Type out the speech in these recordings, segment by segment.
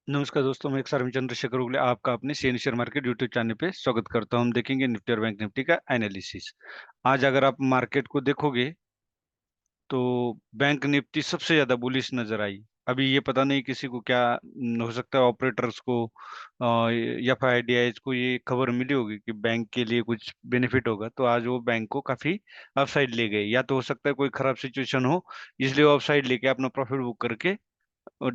नमस्कार दोस्तों, मैं एक सर्व चंद्रशेखर उगले आपका अपने share share market YouTube channel पे स्वागत करता हूं। हम देखेंगे निफ्टी और बैंक निफ्टी का एनालिसिस। आज अगर आप मार्केट को देखोगे तो बैंक निफ्टी सबसे ज्यादा बुलिश नजर आई। अभी ये पता नहीं किसी को क्या हो सकता है, ऑपरेटर्स को या फिर आईडीआईज को ये खबर मिली होगी कि बैंक के लिए कुछ बेनिफिट होगा, तो आज वो बैंक को काफी अपसाइड ले गए। या तो हो सकता है कोई खराब सिचुएशन हो, इसलिए वो अपसाइड लेके अपना प्रॉफिट बुक करके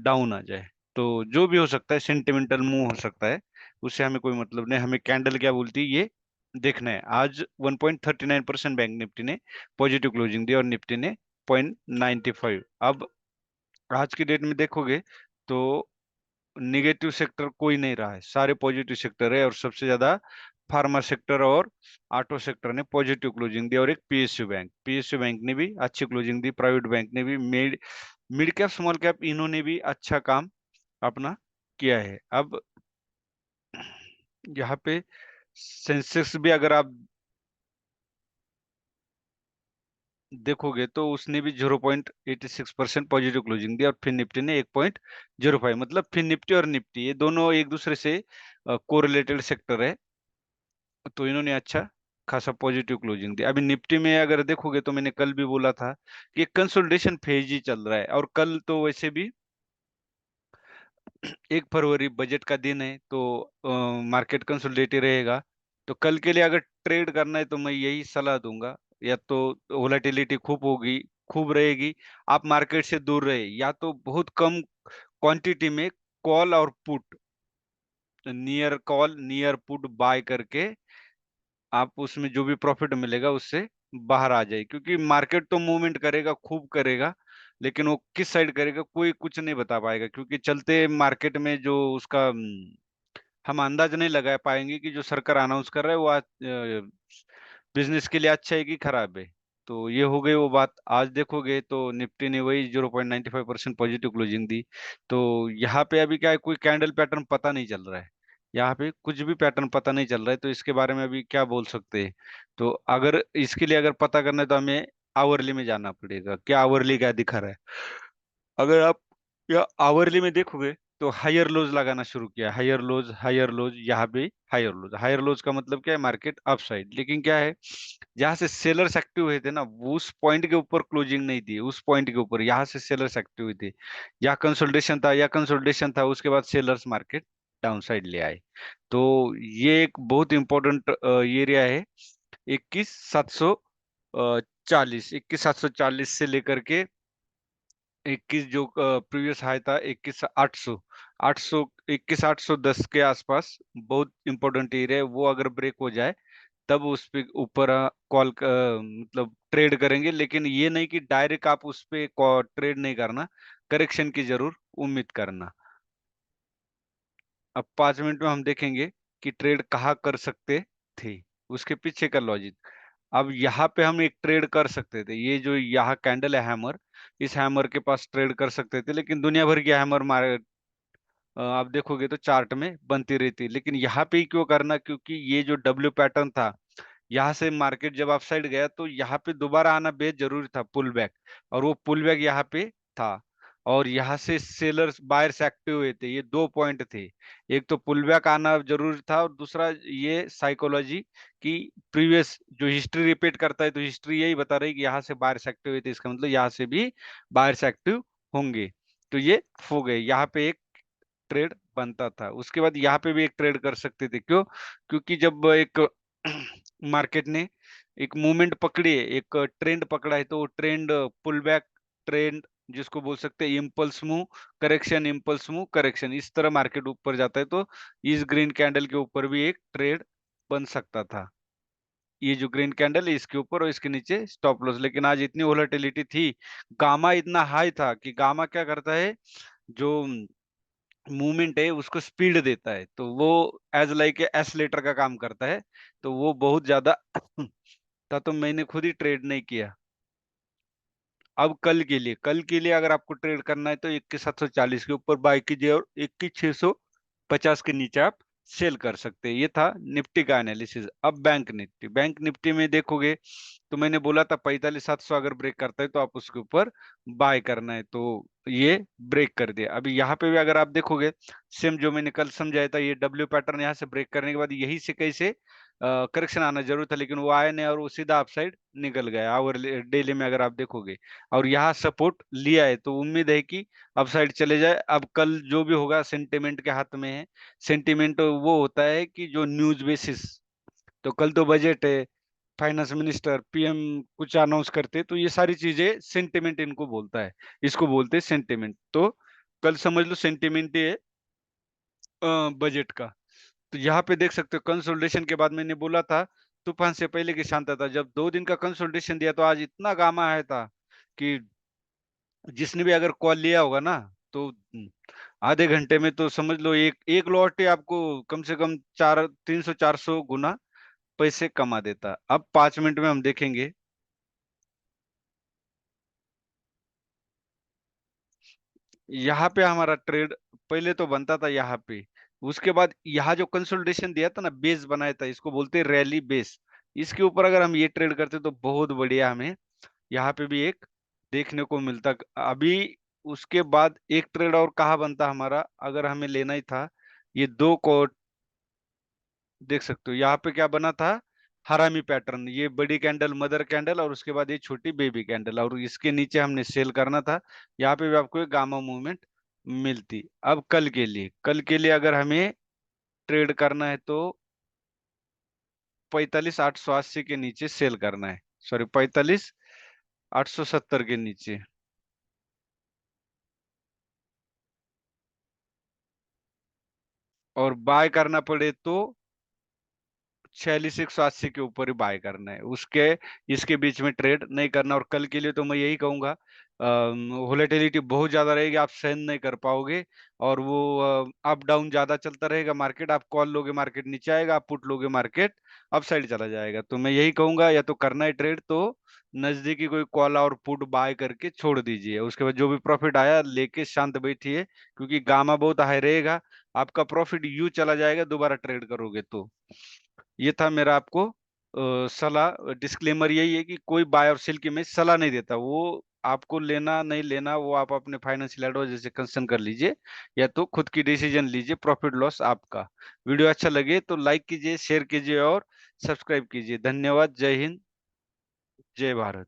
डाउन आ जाए। तो जो भी हो सकता है, सेंटिमेंटल मूव हो सकता है, उससे हमें कोई मतलब नहीं। हमें कैंडल क्या बोलती है ये देखना है। आज 1.39% बैंक निफ्टी ने पॉजिटिव क्लोजिंग दी और निफ्टी ने 0.95। अब आज की डेट में देखोगे तो निगेटिव सेक्टर कोई नहीं रहा है, सारे पॉजिटिव सेक्टर है। और सबसे ज्यादा फार्मा सेक्टर और ऑटो सेक्टर ने पॉजिटिव क्लोजिंग दी। और एक पीएसयू बैंक ने भी अच्छी क्लोजिंग दी। प्राइवेट बैंक ने भी, mid mid cap small cap इन्होंने भी अच्छा काम अपना किया है। अब यहाँ पे सेंसेक्स भी अगर आप देखोगे तो उसने भी 0.86% पॉजिटिव क्लोजिंग दी। और फिर निफ्टी ने 1.05, मतलब फिर निफ्टी और निफ्टी ये दोनों एक दूसरे से कोरिलेटेड सेक्टर है, तो इन्होंने अच्छा खासा पॉजिटिव क्लोजिंग दी। अभी निफ्टी में अगर देखोगे तो मैंने कल भी बोला था कि कंसोलिडेशन फेज ही चल रहा है। और कल तो वैसे भी 1 फरवरी बजट का दिन है, तो मार्केट कंसोलिडेटेड रहेगा। तो कल के लिए अगर ट्रेड करना है तो मैं यही सलाह दूंगा, या तो वोलेटिलिटी खूब रहेगी, आप मार्केट से दूर रहे, या तो बहुत कम क्वांटिटी में कॉल और put, near call near put buy करके आप उसमें जो भी प्रॉफिट मिलेगा उससे बाहर आ जाए। क्योंकि मार्केट तो मूवमेंट करेगा, खूब करेगा, लेकिन वो किस साइड करेगा कोई कुछ नहीं बता पाएगा। क्योंकि चलते मार्केट में जो उसका हम अंदाज नहीं लगा पाएंगे कि जो सरकार अनाउंस कर रहा है वो आज बिजनेस के लिए अच्छा है कि खराब है। तो ये हो गई वो बात। आज देखोगे तो निफ्टी ने वही 0.95% पॉजिटिव क्लोजिंग दी। तो यहाँ पे अभी क्या है, कोई कैंडल पैटर्न पता नहीं चल रहा है। यहाँ पे कुछ भी पैटर्न पता नहीं चल रहा है, तो इसके बारे में अभी क्या बोल सकते हैं। तो अगर इसके लिए अगर पता करना है तो हमें आवरली में जाना पड़ेगा, क्या आवरली क्या दिखा रहा है। अगर आप या आवरली में देखोगे तो हायर लोज लगाना शुरू किया, हायर लोज, यहाँ पे हायर लोज का मतलब क्या है, मार्केट अपसाइड। लेकिन क्या है, जहां से सेलर्स एक्टिव हुए थे ना, वो उस पॉइंट के ऊपर क्लोजिंग नहीं थी, उस पॉइंट के ऊपर यहाँ से सेलर्स एक्टिव हुए थे। या कंसोलिडेशन था, उसके बाद सेलर्स मार्केट डाउन साइड ले आए। तो ये एक बहुत इंपॉर्टेंट एरिया है। 21,740 से लेकर के 21 जो प्रीवियस हाई था, 21,810 के आसपास बहुत इंपॉर्टेंट एरिया है। वो अगर ब्रेक हो जाए तब उस पे ऊपर मतलब ट्रेड करेंगे। लेकिन ये नहीं कि डायरेक्ट आप उस पे ट्रेड नहीं करना, करेक्शन की जरूर उम्मीद करना। अब 5 मिनट में हम देखेंगे कि ट्रेड कहाँ कर सकते थे, उसके पीछे का लॉजिक। अब यहाँ पे हम एक ट्रेड कर सकते थे, ये जो यहाँ कैंडल है हैमर, इस हैमर के पास ट्रेड कर सकते थे। लेकिन दुनिया भर की हैमर मारे आप देखोगे तो चार्ट में बनती रहती है। लेकिन यहाँ पे ही क्यों करना, क्योंकि ये जो डब्ल्यू पैटर्न था, यहाँ से मार्केट जब अप साइड गया तो यहाँ पे दोबारा आना बेहद जरूरी था, पुल बैक। और वो पुल बैक यहाँ पे था, और यहाँ से सेलर्स बायर्स एक्टिव हुए थे। ये दो पॉइंट थे, एक तो पुल बैक आना जरूरी था, और दूसरा ये साइकोलॉजी की प्रीवियस जो हिस्ट्री रिपीट करता है, तो हिस्ट्री यही बता रही है कि यहाँ से बायर्स एक्टिव हुए थे, इसका मतलब यहाँ से भी बायर्स एक्टिव होंगे। तो ये हो गए, यहाँ पे एक ट्रेड बनता था। उसके बाद यहाँ पे भी एक ट्रेड कर सकते थे, क्यों? क्योंकि जब एक मार्केट ने एक मूवमेंट पकड़ी है, एक ट्रेंड पकड़ा है, तो वो ट्रेंड पुल बैक ट्रेंड जिसको बोल सकते हैं, इम्पल्स मूव करेक्शन, इस तरह मार्केट ऊपर जाता है। तो इस ग्रीन कैंडल के ऊपर भी एक ट्रेड बन सकता था। ये जो ग्रीन कैंडल है इसके ऊपर और इसके नीचे स्टॉप लॉस। लेकिन आज इतनी वोलेटिलिटी थी, गामा इतना हाई था कि गामा क्या करता है, जो मूवमेंट है उसको स्पीड देता है, तो वो एज लाइक एसलेटर का काम करता है। तो वो बहुत ज्यादा था, तो मैंने खुद ही ट्रेड नहीं किया। अब कल के लिए अगर आपको ट्रेड करना है तो 21,740 के ऊपर बाय कीजिए, और 21,650 के नीचे आप सेल कर सकते हैं। ये था निफ्टी का एनालिसिस। अब बैंक निफ्टी में देखोगे तो मैंने बोला था 45,700 अगर ब्रेक करता है तो आप उसके ऊपर बाय करना है। तो ये ब्रेक कर दिया। अभी यहाँ पे भी अगर आप देखोगे, सेम जो मैंने कल समझाया था, ये डब्ल्यू पैटर्न यहाँ से ब्रेक करने के बाद यही से कैसे करेक्शन आना जरूर था, लेकिन वो आया नहीं और वो सीधा अपसाइड निकल गया। और डेली में अगर आप देखोगे और यहाँ सपोर्ट लिया है, तो उम्मीद है कि अपसाइड चले जाए। अब कल जो भी होगा सेंटिमेंट के हाथ में है। सेंटिमेंट वो होता है कि जो न्यूज बेसिस, तो कल तो बजट है, फाइनेंस मिनिस्टर पीएम कुछ अनाउंस करते, तो ये सारी चीजें सेंटिमेंट इनको बोलता है, इसको बोलते हैं सेंटिमेंट। तो कल समझ लो सेंटिमेंट ये बजट का। तो यहाँ पे देख सकते हो कंसोलिडेशन के बाद मैंने बोला था तूफान से पहले की शांता था। जब 2 दिन का कंसोलिडेशन दिया तो आज इतना गामा आया था कि जिसने भी अगर कॉल लिया होगा ना, तो आधे घंटे में तो समझ लो एक एक लॉट ही आपको कम से कम 300 400 गुना पैसे कमा देता। अब 5 मिनट में हम देखेंगे। यहाँ पे हमारा ट्रेड पहले तो बनता था यहाँ पे, उसके बाद यहाँ जो कंसोलिडेशन दिया था ना, बेस बनाया था, इसको बोलते हैं रैली बेस। इसके ऊपर अगर हम ये ट्रेड करते तो बहुत बढ़िया हमें यहाँ पे भी एक देखने को मिलता। अभी उसके बाद एक ट्रेड और कहाँ बनता हमारा, अगर हमें लेना ही था, ये दो को देख सकते हो यहाँ पे क्या बना था, हरामी पैटर्न। ये बड़ी कैंडल मदर कैंडल और उसके बाद ये छोटी बेबी कैंडल, और इसके नीचे हमने सेल करना था। यहाँ पे भी आपको एक गामा मूवमेंट मिलती। अब कल के लिए अगर हमें ट्रेड करना है तो 45,880 के नीचे सेल करना है। सॉरी, 45,870 के नीचे। और बाय करना पड़े तो 46,180 के ऊपर ही बाय करना है, उसके इसके बीच में ट्रेड नहीं करना। और कल के लिए तो मैं यही कहूंगा, वोलेटिलिटी बहुत ज्यादा रहेगी, आप सहन नहीं कर पाओगे। और वो अप डाउन ज्यादा चलता रहेगा मार्केट। आप कॉल लोगे मार्केट नीचे आएगा, आप पुट लोगे मार्केट अप साइड चला जाएगा। तो मैं यही कहूंगा, या तो करना है ट्रेड तो नजदीकी कोई कॉल और पुट बाय करके छोड़ दीजिए, उसके बाद जो भी प्रॉफिट आया लेके शांत बैठिए, क्योंकि गामा बहुत हाई रहेगा। आपका प्रॉफिट यू चला जाएगा दोबारा ट्रेड करोगे तो। ये था मेरा आपको सलाह। डिस्क्लेमर यही है कि कोई बाय और सेल की मैं सलाह नहीं देता। वो आपको लेना नहीं लेना वो आप अपने फाइनेंशियल एडवाइजर से कंसर्न कर लीजिए, या तो खुद की डिसीजन लीजिए, प्रॉफिट लॉस आपका। वीडियो अच्छा लगे तो लाइक कीजिए, शेयर कीजिए और सब्सक्राइब कीजिए। धन्यवाद। जय हिंद, जय भारत।